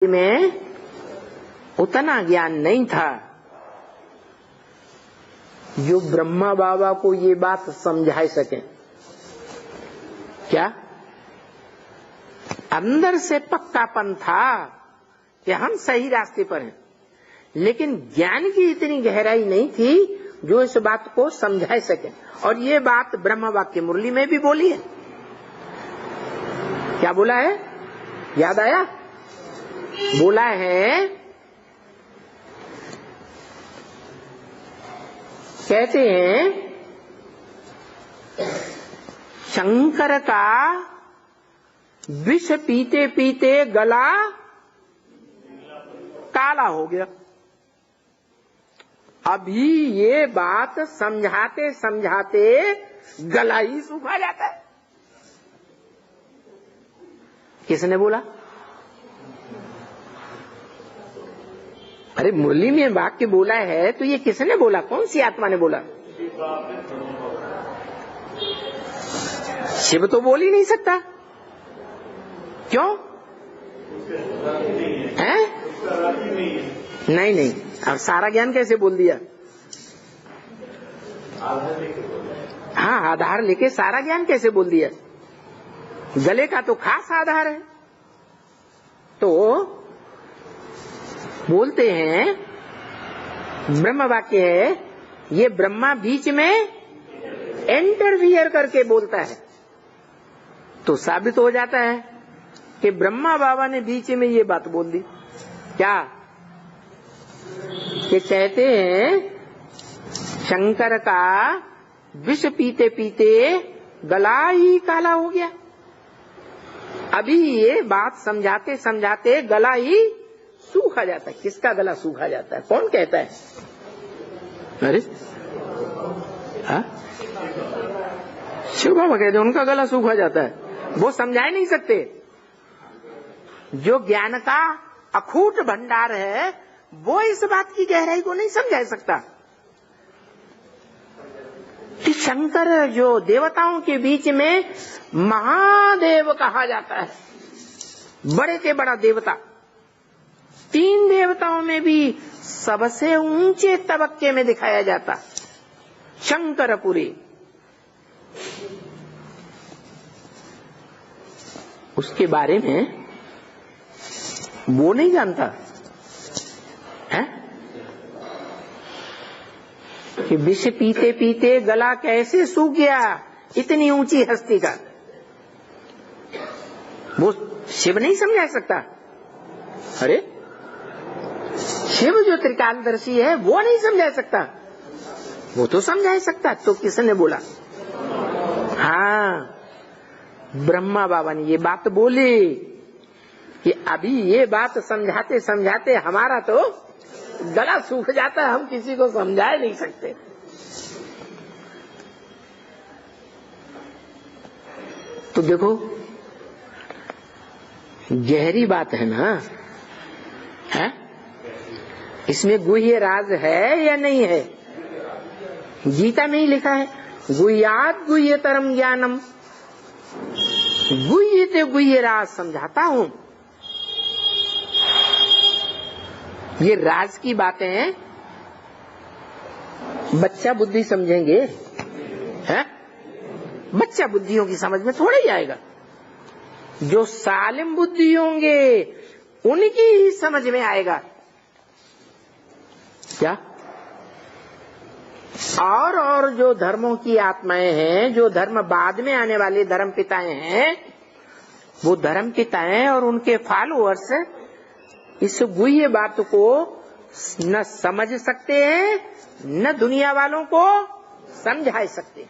में उतना ज्ञान नहीं था जो ब्रह्मा बाबा को ये बात समझा सके। क्या अंदर से पक्कापन था कि हम सही रास्ते पर हैं, लेकिन ज्ञान की इतनी गहराई नहीं थी जो इस बात को समझा सके। और ये बात ब्रह्म वाक्य मुरली में भी बोली है। क्या बोला है, याद आया? बोला है, कहते हैं शंकर का विष पीते पीते गला काला हो गया। अभी ये बात समझाते समझाते गला ही सूखा जाता है। किसने बोला? अरे मुरली में वाक्य बोला है तो ये किसने बोला? कौन सी आत्मा ने बोला? शिव तो बोल ही नहीं सकता। क्यों? हैं? नहीं नहीं, अब सारा ज्ञान कैसे बोल दिया? हाँ, आधार लेके सारा ज्ञान कैसे बोल दिया? गले का तो खास आधार है। तो बोलते हैं ब्रह्म वाक्य है, ये ब्रह्मा बीच में इंटरफियर करके बोलता है, तो साबित हो जाता है कि ब्रह्मा बाबा ने बीच में ये बात बोल दी। क्या कि कहते हैं शंकर का विष पीते पीते गला ही काला हो गया। अभी ये बात समझाते समझाते गला ही सूखा जाता है। किसका गला सूखा जाता है? कौन कहता है? अरे हाँ, शिव बाबा कहते हैं उनका गला सूखा जाता है। वो समझा नहीं सकते। जो ज्ञान का अखूट भंडार है वो इस बात की गहराई को नहीं समझा सकता कि शंकर जो देवताओं के बीच में महादेव कहा जाता है, बड़े से बड़ा देवता, 3 देवताओं में भी सबसे ऊंचे तबक्के में दिखाया जाता शंकरपुरी, उसके बारे में वो नहीं जानता है कि विष पीते पीते गला कैसे सूख गया इतनी ऊंची हस्ती का। वो शिव नहीं समझा सकता। अरे शिव जो त्रिकालदर्शी है वो नहीं समझा सकता, वो तो समझा सकता। तो किसने बोला? हाँ, ब्रह्मा बाबा ने ये बात बोली कि अभी ये बात समझाते समझाते हमारा तो गला सूख जाता है, हम किसी को समझा नहीं सकते। तो देखो गहरी बात है ना, है? इसमें गुह्य राज है या नहीं है? गीता में ही लिखा है, गुह्यात गुह्यतरम ज्ञानम, गुह्य से गुह्य राज समझाता हूं। ये राज की बातें बच्चा बुद्धि समझेंगे, है? बच्चा बुद्धियों की समझ में थोड़ा ही आएगा। जो सालिम बुद्धि होंगे उनकी ही समझ में आएगा। क्या? और जो धर्मों की आत्माएं हैं, जो धर्म बाद में आने वाले धर्म पिताएं हैं, वो धर्म पिताएं और उनके फॉलोअर्स इस गुह्य बात को न समझ सकते हैं, न दुनिया वालों को समझा सकते हैं।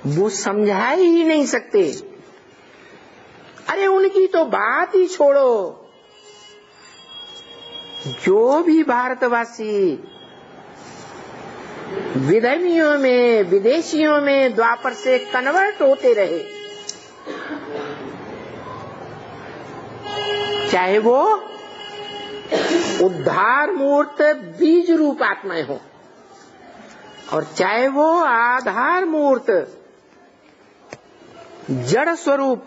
वो समझा ही नहीं सकते। अरे उनकी तो बात ही छोड़ो। जो भी भारतवासी विधर्मियों में, विदेशियों में द्वापर से कन्वर्ट होते रहे, चाहे वो उद्धार मूर्त बीज रूप आत्माएं हो और चाहे वो आधार मूर्त जड़ स्वरूप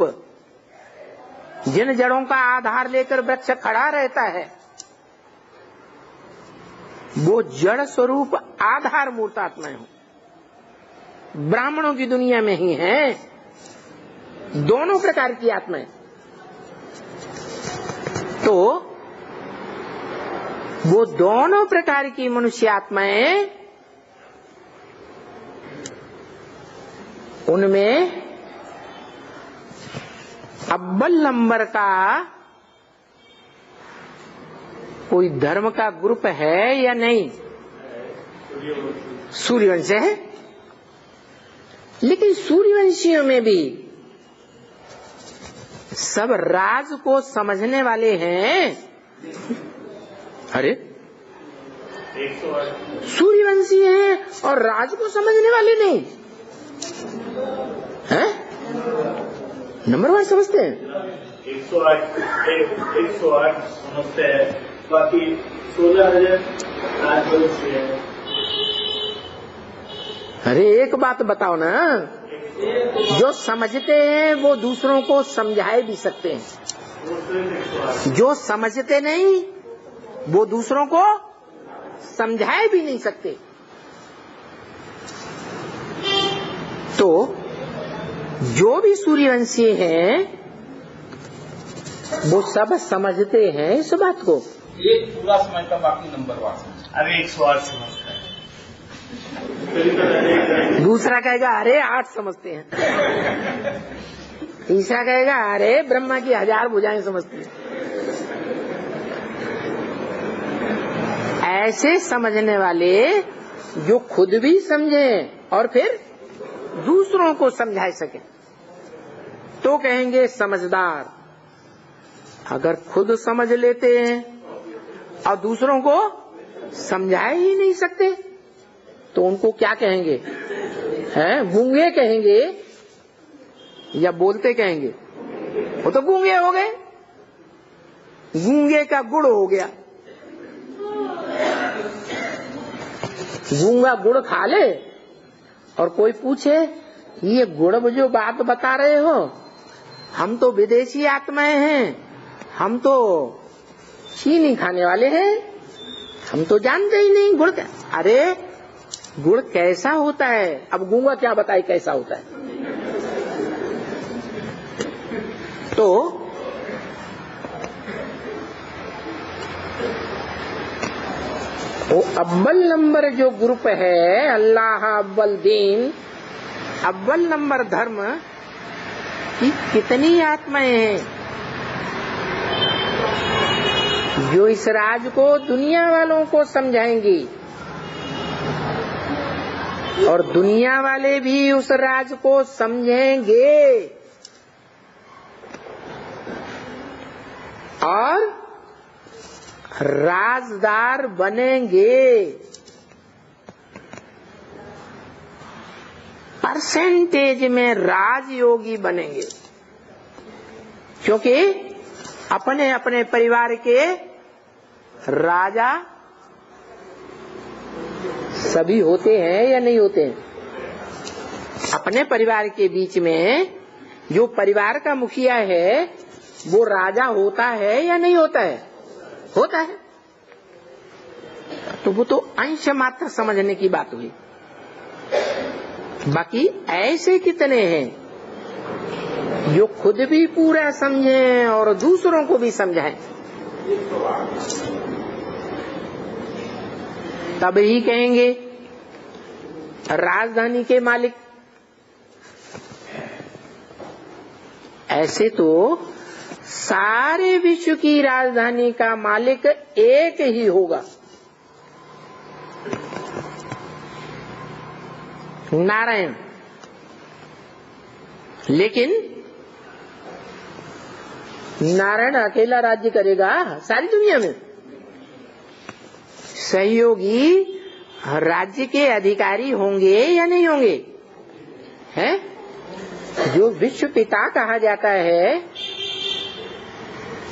जिन जड़ों का आधार लेकर वृक्ष खड़ा रहता है वो जड़ स्वरूप आधार मूर्तात्माएं हो। ब्राह्मणों की दुनिया में ही है दोनों प्रकार की आत्माएं। तो वो दोनों प्रकार की मनुष्य आत्माएं, उनमें अव्वल नंबर का कोई धर्म का ग्रुप है या नहीं? सूर्यवंश है। लेकिन सूर्यवंशियों में भी सब राज को समझने वाले हैं। अरे सूर्यवंशी हैं और राज को समझने वाले नहीं हैं? नंबर वन समझते हैं। 108 समझते हैं, बाकी 16,000 राजवंशी है। अरे एक बात बताओ ना, जो समझते हैं वो दूसरों को समझाए भी सकते हैं, जो समझते नहीं वो दूसरों को समझाए भी नहीं सकते। तो जो भी सूर्यवंशी हैं वो सब समझते हैं इस बात को। ये पूरा समझता, बाकी नंबर वन। अरे 108 समझता है। दूसरा कहेगा अरे 8 समझते हैं। तीसरा कहेगा अरे ब्रह्मा की 1000 भुजाएं समझते हैं। ऐसे समझने वाले जो खुद भी समझें और फिर दूसरों को समझा सके तो कहेंगे समझदार। अगर खुद समझ लेते हैं और दूसरों को समझा ही नहीं सकते तो उनको क्या कहेंगे? हैं? गूंगे कहेंगे या बोलते कहेंगे? वो तो गूंगे हो गए। गूंगे का गुड़ हो गया। गूंगा गुड़ खा ले और कोई पूछे ये गुड़ जो बात बता रहे हो, हम तो विदेशी आत्माएं हैं, हम तो चीनी खाने वाले हैं, हम तो जानते ही नहीं गुड़ क्या। अरे गुड़ कैसा होता है? अब गूंगा क्या बताए कैसा होता है? तो वो अव्वल नंबर जो ग्रुप है, अल्लाह अव्वल दीन, अव्वल नंबर धर्म की कितनी आत्माएं हैं जो इस राज को दुनिया वालों को समझाएंगी और दुनिया वाले भी उस राज को समझेंगे और राजदार बनेंगे। परसेंटेज में राजयोगी बनेंगे, क्योंकि अपने अपने परिवार के राजा सभी होते हैं या नहीं होते हैं? अपने परिवार के बीच में जो परिवार का मुखिया है वो राजा होता है या नहीं होता है? होता है। तो वो तो अंश मात्र समझने की बात हुई। बाकी ऐसे कितने हैं जो खुद भी पूरा समझें और दूसरों को भी समझाएं, तब ही कहेंगे राजधानी के मालिक। ऐसे तो सारे विश्व की राजधानी का मालिक एक ही होगा, नारायण। लेकिन नारायण अकेला राज्य करेगा सारी दुनिया में? सहयोगी राज्य के अधिकारी होंगे या नहीं होंगे? हैं? जो विश्व पिता कहा जाता है,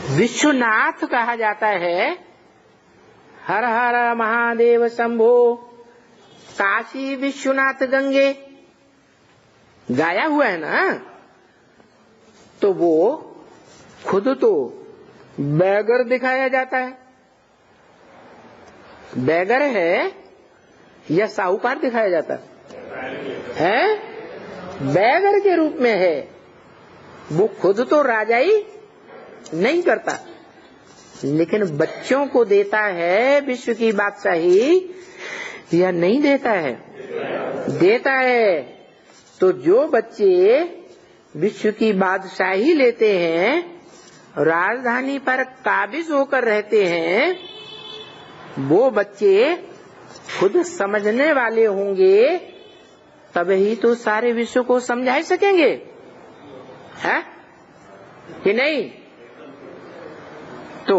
विश्वनाथ कहा जाता है, हर हर महादेव शंभो, काशी विश्वनाथ गंगे गाया हुआ है ना, तो वो खुद तो बैगर दिखाया जाता है। बैगर है या साहूकार दिखाया जाता है? बैगर के रूप में है। वो खुद तो राजाई नहीं करता, लेकिन बच्चों को देता है विश्व की बादशाही या नहीं देता है? देता है। तो जो बच्चे विश्व की बादशाही लेते हैं, राजधानी पर काबिज होकर रहते हैं, वो बच्चे खुद समझने वाले होंगे, तभी तो सारे विश्व को समझा सकेंगे, है कि नहीं? तो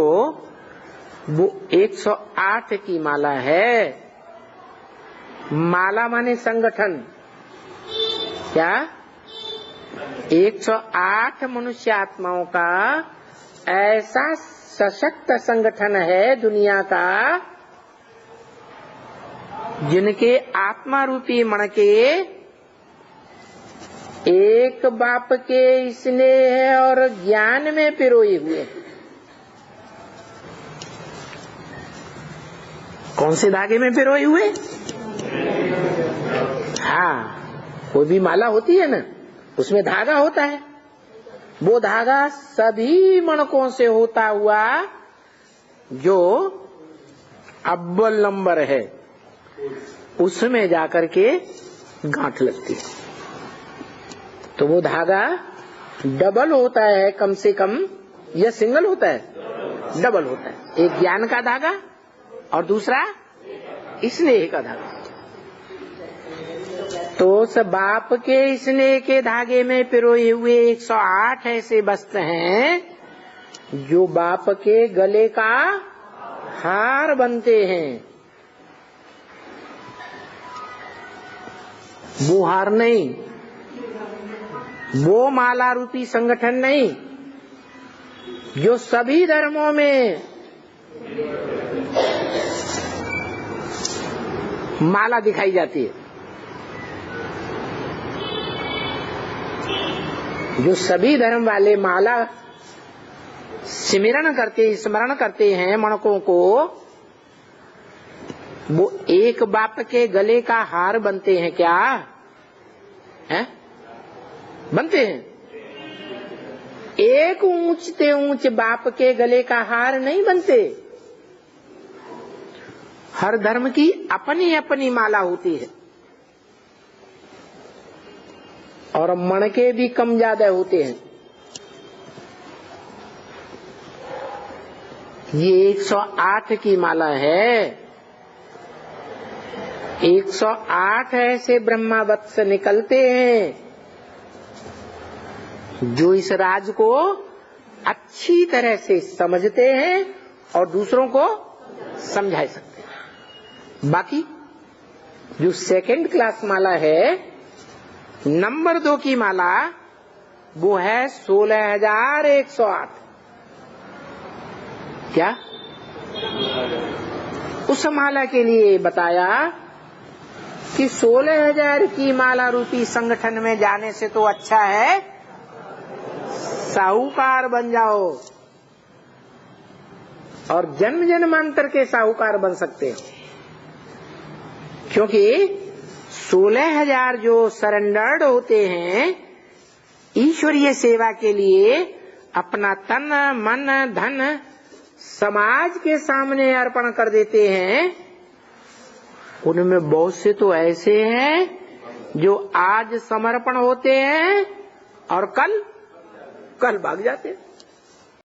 वो 108 की माला है। माला माने संगठन। क्या? 108 मनुष्य आत्माओं का ऐसा सशक्त संगठन है दुनिया का, जिनके आत्मा रूपी मणके एक बाप के स्नेह और ज्ञान में पिरोए हुए। कौन से धागे में पिरोए हुए? हाँ, कोई भी माला होती है ना, उसमें धागा होता है। वो धागा सभी मणकों से होता हुआ जो अव्वल नंबर है, उसमें जाकर के गांठ लगती है। तो वो धागा डबल होता है कम से कम, या सिंगल होता है? डबल होता है। एक ज्ञान का धागा और दूसरा स्नेह का धागा। तो उस बाप के स्नेह के धागे में पिरोए हुए 108 ऐसे वस्त्र हैं जो बाप के गले का हार बनते हैं। वो हार नहीं, वो माला रूपी संगठन नहीं, जो सभी धर्मों में माला दिखाई जाती है, जो सभी धर्म वाले माला स्मरण करते हैं मणकों को, वो एक बाप के गले का हार बनते हैं। क्या है? बनते हैं। एक ऊंचते ऊंच बाप के गले का हार नहीं बनते। हर धर्म की अपनी अपनी माला होती है, और मणके भी कम ज्यादा होते हैं। ये 108 की माला है। 108 ऐसे ब्रह्मा वत्स निकलते हैं जो इस राज को अच्छी तरह से समझते हैं और दूसरों को समझा सकते हैं। बाकी जो सेकंड क्लास माला है, नंबर 2 की माला, वो है 16,108। क्या? उस माला के लिए बताया कि 16,000 की माला रूपी संगठन में जाने से तो अच्छा है साहूकार बन जाओ, और जन्म जन्मांतर के साहूकार बन सकते हो। क्योंकि 16,000 जो सरेंडर्ड होते हैं ईश्वरीय सेवा के लिए, अपना तन मन धन समाज के सामने अर्पण कर देते हैं, उनमें बहुत से तो ऐसे हैं जो आज समर्पण होते हैं और कल भाग जाते हैं।